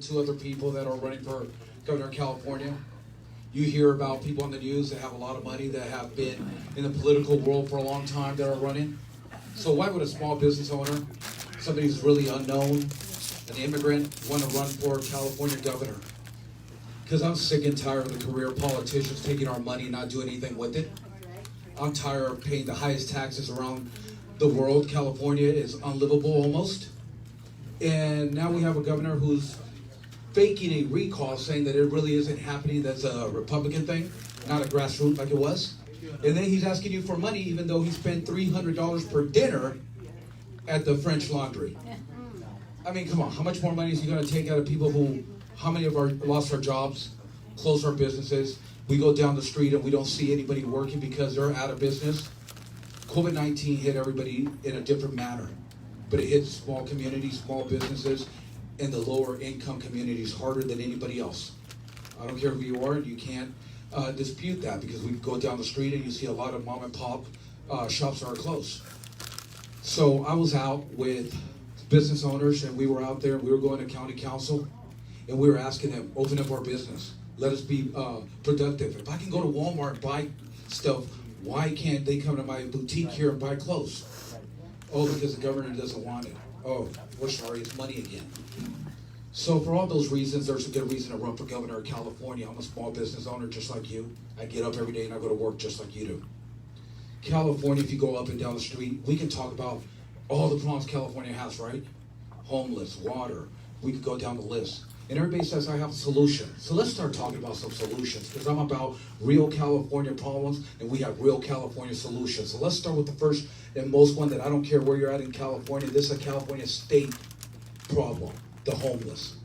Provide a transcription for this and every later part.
two other people that are running for governor of California. You hear about people on the news that have a lot of money that have been in the political world for a long time that are running. So why would a small business owner, somebody who's really unknown, an immigrant, want to run for California governor? Because I'm sick and tired of the career politicians taking our money and not doing anything with it. I'm tired of paying the highest taxes around the world. California is unlivable almost. And now we have a governor who's faking a recall, saying that it really isn't happening. That's a Republican thing, not a grassroots like it was. And then he's asking you for money, even though he spent $300 per dinner at the French Laundry. I mean, come on, how much more money is he going to take out of people who, how many of our lost our jobs, closed our businesses? We go down the street and we don't see anybody working because they're out of business. COVID-19 hit everybody in a different manner, but it hit small communities, small businesses, and the lower income communities harder than anybody else. I don't care who you are, and you can't dispute that, because we go down the street and you see a lot of mom and pop shops that are closed. So I was out with business owners, and we were out there, and we were going to county council, and we were asking them, open up our business. Let us be productive. If I can go to Walmart and buy stuff, why can't they come to my boutique here and buy clothes? Oh, because the governor doesn't want it. Oh, we're sorry, it's money again. So for all those reasons, there's a good reason to run for governor of California. I'm a small business owner just like you. I get up every day and I go to work just like you do. California, if you go up and down the street, we can talk about all the problems California has, right? Homeless, water, we could go down the list. And everybody says, I have a solution. So let's start talking about some solutions, because I'm about real California problems, and we have real California solutions. So let's start with the first and most one that I don't care where you're at in California. This is a California state problem, the homeless.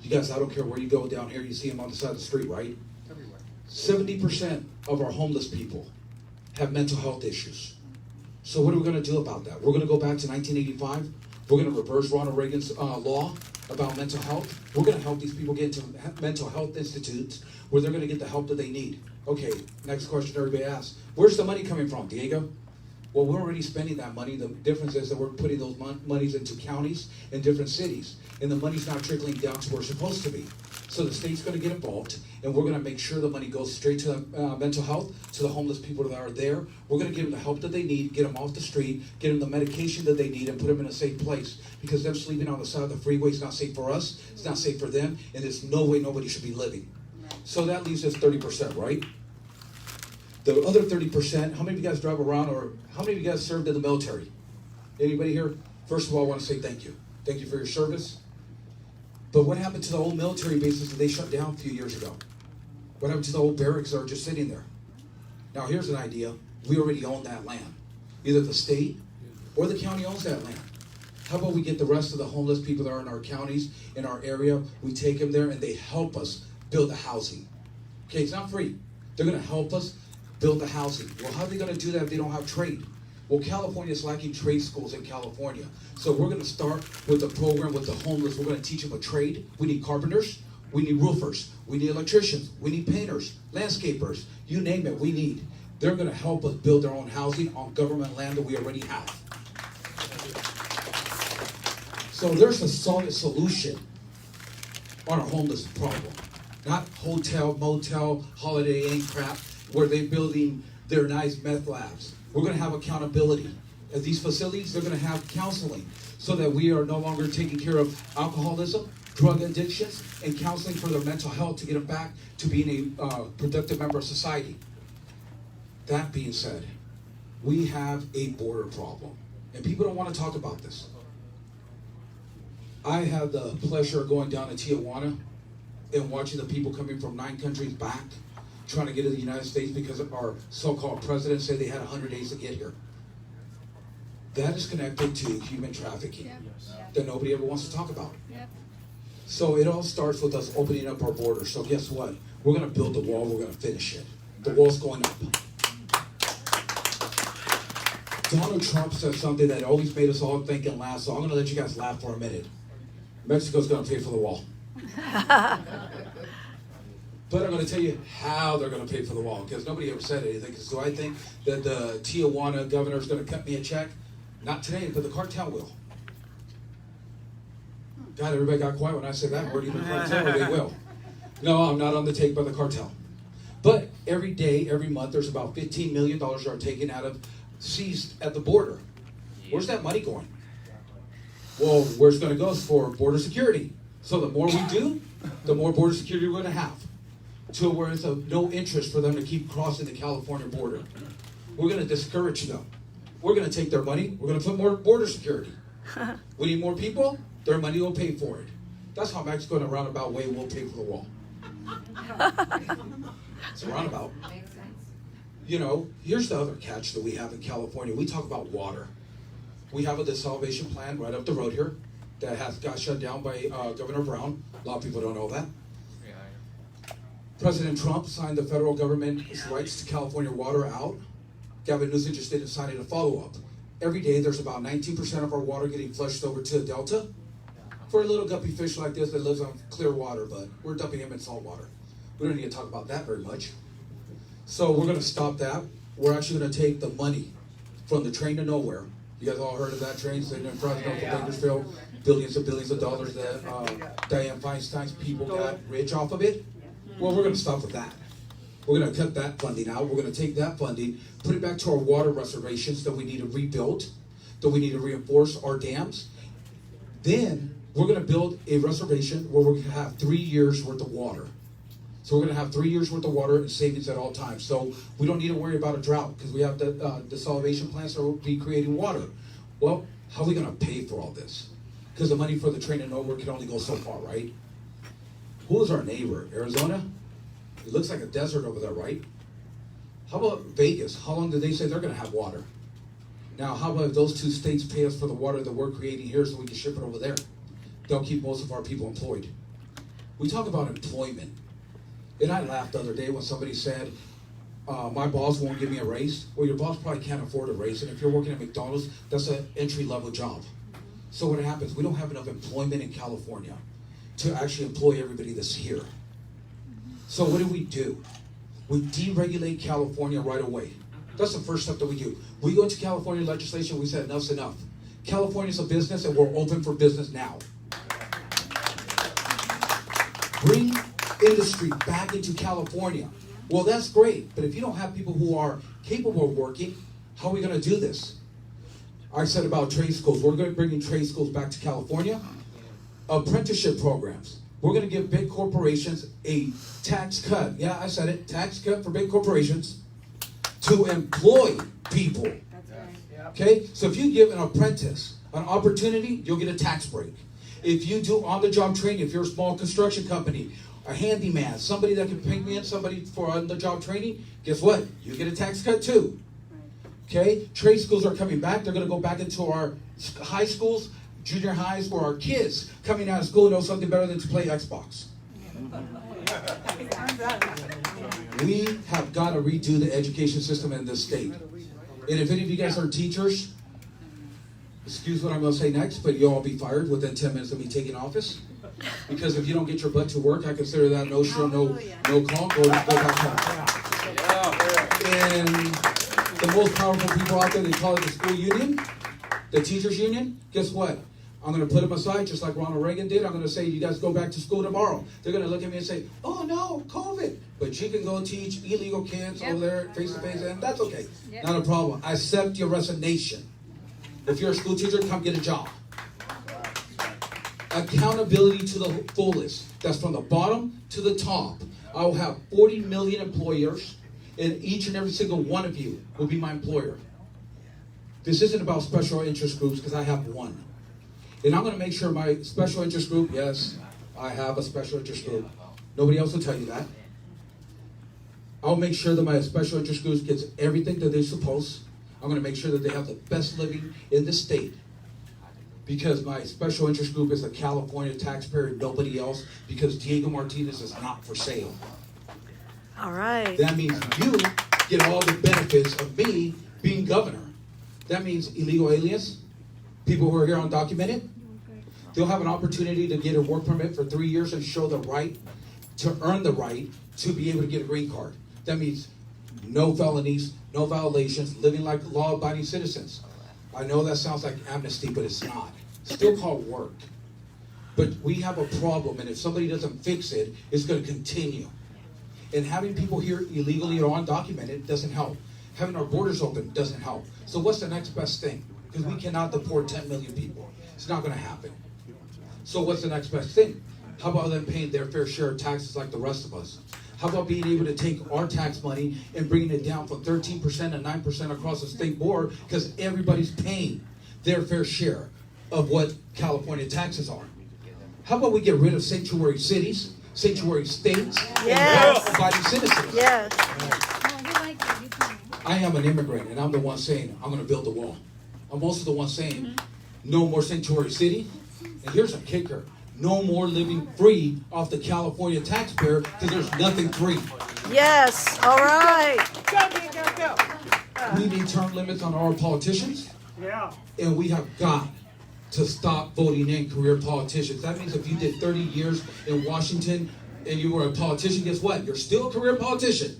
You guys, I don't care where you go down here, you see them on the side of the street, right? Everywhere. 70% of our homeless people have mental health issues. So what are we going to do about that? We're going to go back to 1985. We're going to reverse Ronald Reagan's law about mental health. We're going to help these people get into mental health institutes where they're going to get the help that they need. Okay, next question everybody asks. Where's the money coming from, Diego? Well, we're already spending that money. The difference is that we're putting those monies into counties and different cities. And the money's not trickling down to where it's supposed to be. So the state's going to get involved, and we're going to make sure the money goes straight to mental health, to the homeless people that are there. We're going to give them the help that they need, get them off the street, get them the medication that they need, and put them in a safe place. Because them sleeping on the side of the freeway is not safe for us, it's not safe for them, and there's no way nobody should be living. So that leaves us 30%, right? The other 30%, how many of you guys drive around, or how many of you guys served in the military? Anybody here? First of all, I want to say thank you. Thank you for your service. But what happened to the old military bases that they shut down a few years ago? What happened to the old barracks that are just sitting there? Now here's an idea. We already own that land. Either the state or the county owns that land. How about we get the rest of the homeless people that are in our counties, in our area, we take them there and they help us build the housing. Okay, it's not free. They're going to help us build the housing. Well, how are they going to do that if they don't have trade? Well, California is lacking trade schools in California. So we're going to start with the program with the homeless. We're going to teach them a trade. We need carpenters. We need roofers. We need electricians. We need painters, landscapers. You name it, we need. They're going to help us build their own housing on government land that we already have. So there's a solid solution on our homeless problem. Not hotel, motel, Holiday Inn crap, where they're building their nice meth labs. We're going to have accountability. At these facilities, they're going to have counseling so that we are no longer taking care of alcoholism, drug addictions, and counseling for their mental health to get them back to being a productive member of society. That being said, we have a border problem, and people don't want to talk about this. I had the pleasure of going down to Tijuana and watching the people coming from 9 countries back trying to get to the United States because our so-called president said they had 100 days to get here. That is connected to human trafficking that nobody ever wants to talk about. So it all starts with us opening up our borders. So guess what? We're going to build the wall. We're going to finish it. The wall's going up. Donald Trump said something that always made us all think and laugh. So I'm going to let you guys laugh for a minute. Mexico's going to pay for the wall. But I'm going to tell you how they're going to pay for the wall, because nobody ever said anything. So I think that the Tijuana governor is going to cut me a check. Not today, but the cartel will. God, everybody got quiet when I said that. Where do you the cartel? Or they will. No, I'm not on the take by the cartel. But every day, every month, there's about $15 million that are taken out of, seized at the border. Where's that money going? Well, where's it going to go? It's for border security. So the more we do, the more border security we're going to have. To where it's of no interest for them to keep crossing the California border. We're going to discourage them. We're going to take their money. We're going to put more border security. We need more people. Their money will pay for it. That's how Mexico in a roundabout way will pay for the wall. It's a roundabout. Makes sense. You know, here's the other catch that we have in California. We talk about water. We have a desalination plant right up the road here that got shut down by Governor Brown. A lot of people don't know that. President Trump signed the federal government's rights to California water out. Gavin Newsom just didn't sign it a follow-up. Every day there's about 19% of our water getting flushed over to the Delta. For a little guppy fish like this that lives on clear water, but we're dumping him in salt water. We don't need to talk about that very much. So we're going to stop that. We're actually going to take the money from the train to nowhere. You guys all heard of that train sitting in front of Bakersfield? Billions of dollars that Dianne Feinstein's people got rich off of it. Well, we're going to stop with that. We're going to cut that funding out. We're going to take that funding, put it back to our water reservations that we need to rebuild, that we need to reinforce our dams. Then we're going to build a reservation where we're going to have 3 years worth of water. So we're going to have 3 years worth of water and savings at all times. So we don't need to worry about a drought because we have the desalination plants that will be creating water. Well, how are we going to pay for all this? Because the money for the train to nowhere can only go so far, right? Who is our neighbor? Arizona? It looks like a desert over there, right? How about Vegas? How long did they say they're going to have water? Now, how about if those two states pay us for the water that we're creating here so we can ship it over there? They'll keep most of our people employed. We talk about employment. And I laughed the other day when somebody said, my boss won't give me a raise. Well, your boss probably can't afford a raise. And if you're working at McDonald's, that's an entry-level job. So what happens? We don't have enough employment in California to actually employ everybody that's here. So what do? We deregulate California right away. That's the first step that we do. We go into California legislation, we said enough's enough. California's a business and we're open for business now. Bring industry back into California. Well, that's great, but if you don't have people who are capable of working, how are we going to do this? I said about trade schools. We're going to bring in trade schools back to California. Apprenticeship programs. We're going to give big corporations a tax cut. Yeah, I said it. Tax cut for big corporations to employ people. That's right. Okay? So if you give an apprentice an opportunity, you'll get a tax break. If you do on-the-job training, if you're a small construction company, a handyman, somebody that can bring in somebody for on-the-job training, guess what? You get a tax cut too. Okay? Trade schools are coming back. They're going to go back into our high schools, junior highs, where our kids coming out of school know something better than to play Xbox. We have got to redo the education system in this state. And if any of you guys are teachers, excuse what I'm going to say next, but you'll all be fired within 10 minutes of me taking office. Because if you don't get your butt to work, I consider that no show, no call, go back home. And the most powerful people out there, they call it the school union, the teachers union. Guess what? I'm going to put them aside just like Ronald Reagan did. I'm going to say, you guys go back to school tomorrow. They're going to look at me and say, oh no, COVID. But you can go teach illegal kids over there face-to-face, and that's okay. Not a problem. I accept your resignation. If you're a school teacher, come get a job. Accountability to the fullest. That's from the bottom to the top. I will have 40 million employers, and each and every single one of you will be my employer. This isn't about special interest groups, because I have one. And I'm going to make sure my special interest group, yes, I have a special interest group. Nobody else will tell you that. I'll make sure that my special interest group gets everything that they're supposed. I'm going to make sure that they have the best living in the state. Because my special interest group is a California taxpayer, nobody else. Because Diego Martinez is not for sale. All right. That means you get all the benefits of me being governor. That means illegal aliens, people who are here undocumented, they'll have an opportunity to get a work permit for 3 years and show the right, to earn the right to be able to get a green card. That means no felonies, no violations, living like law-abiding citizens. I know that sounds like amnesty, but it's not. It's still called work. But we have a problem, and if somebody doesn't fix it, it's going to continue. And having people here illegally or undocumented doesn't help. Having our borders open doesn't help. So what's the next best thing? Because we cannot deport 10 million people. It's not going to happen. So what's the next best thing? How about them paying their fair share of taxes like the rest of us? How about being able to take our tax money and bringing it down from 13% to 9% across the state board, because everybody's paying their fair share of what California taxes are? How about we get rid of sanctuary cities, sanctuary states, Yes. and law-abiding citizens? Yes. I am an immigrant, and I'm the one saying, I'm going to build a wall. I'm also the one saying, no more sanctuary city. And here's a kicker. No more living free off the California taxpayer, because there's nothing free. Yes. All right. We need term limits on our politicians. Yeah. And we have got to stop voting in career politicians. That means if you did 30 years in Washington and you were a politician, guess what? You're still a career politician.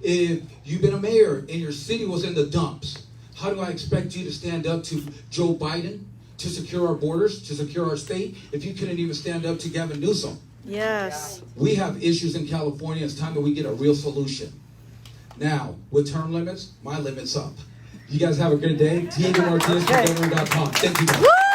If you've been a mayor and your city was in the dumps, how do I expect you to stand up to Joe Biden to secure our borders, to secure our state, if you couldn't even stand up to Gavin Newsom? Yes. We have issues in California. It's time that we get a real solution. Now, with term limits, my limit's up. You guys have a good day. Diego Martinez, Gobernador.com. Thank you guys. Woo!